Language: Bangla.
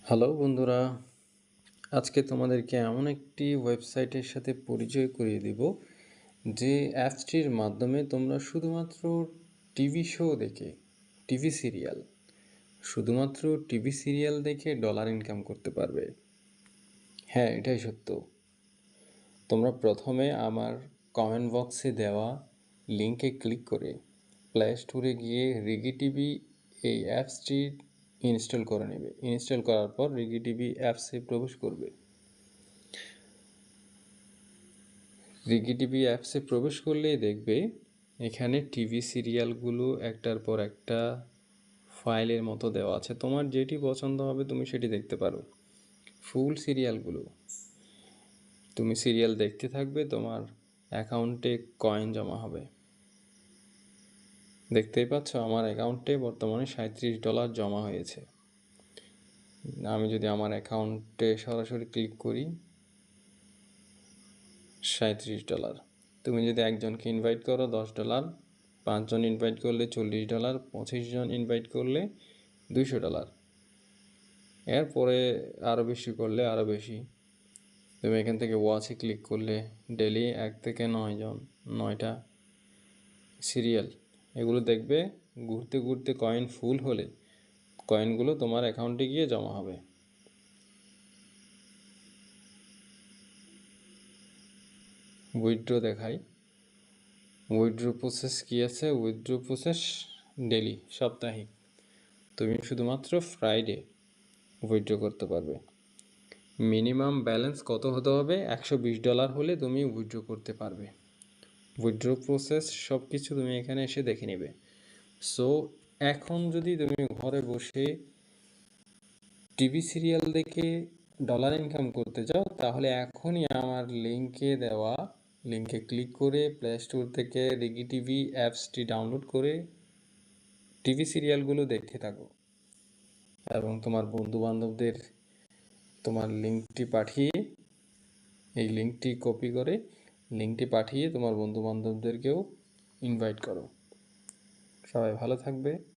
হ্যালো বন্ধুরা, আজকে তোমাদেরকে এমন একটি ওয়েবসাইটের সাথে পরিচয় করিয়ে দিব যে অ্যাপসটির মাধ্যমে তোমরা শুধুমাত্র টিভি শো দেখে শুধুমাত্র টিভি সিরিয়াল দেখে ডলার ইনকাম করতে পারবে। হ্যাঁ, এটাই সত্য। তোমরা প্রথমে আমার কমেন্ট বক্সে দেওয়া লিঙ্কে ক্লিক করে প্লে স্টোরে গিয়ে রিগি টিভি এই অ্যাপসটি ইনস্টল করে নেবে। ইনস্টল করার পর রিগি টিভি অ্যাপসে প্রবেশ করবে। রিগি টিভি অ্যাপসে প্রবেশ করলেই দেখবে এখানে টিভি সিরিয়ালগুলো একটার পর একটা ফাইলের মতো দেওয়া আছে। তোমার যেটি পছন্দ হবে তুমি সেটি দেখতে পারো। ফুল সিরিয়ালগুলো তুমি সিরিয়াল দেখতে থাকবে, তোমার অ্যাকাউন্টে কয়েন জমা হবে। দেখতেই পাচ্ছ আমার অ্যাকাউন্টে বর্তমানে $37 জমা হয়েছে। আমি যদি আমার অ্যাকাউন্টে সরাসরি ক্লিক করি, $37। তুমি যদি একজনকে ইনভাইট করো $10, 5 জন ইনভাইট করলে $40, 25 জন ইনভাইট করলে $200। এরপরে আরও বেশি করলে আরও বেশি। তুমি এখান থেকে ওয়াচে ক্লিক করলে ডেলি 1 থেকে 9টা সিরিয়াল এগুলো দেখবে। ঘুরতে ঘুরতে কয়েন ফুল হলে কয়েনগুলো তোমার অ্যাকাউন্টে গিয়ে জমা হবে। উইথড্র দেখাই। উইথড্র প্রসেস কী আছে? উইথড্র প্রসেস ডেলি, সাপ্তাহিক। তুমি শুধুমাত্র ফ্রাইডে উইথড্র করতে পারবে। মিনিমাম ব্যালেন্স কত হতে হবে? $120 হলে তুমি উইথড্র করতে পারবে। উইথড্র প্রসেস সব কিছু তুমি এখানে এসে দেখে নেবে। সো এখন যদি তুমি ঘরে বসে টিভি সিরিয়াল দেখে ডলার ইনকাম করতে চাও, তাহলে এখনই আমার লিঙ্কে ক্লিক করে প্লে স্টোর থেকে রিগি টিভি অ্যাপসটি ডাউনলোড করে টিভি সিরিয়ালগুলো দেখতে থাকো এবং তোমার বন্ধুবান্ধবদের তোমার লিঙ্কটি কপি করে লিঙ্কটি পাঠিয়ে তোমার বন্ধুবান্ধবদেরকেও ইনভাইট করো। সবাই ভালো থাকবে।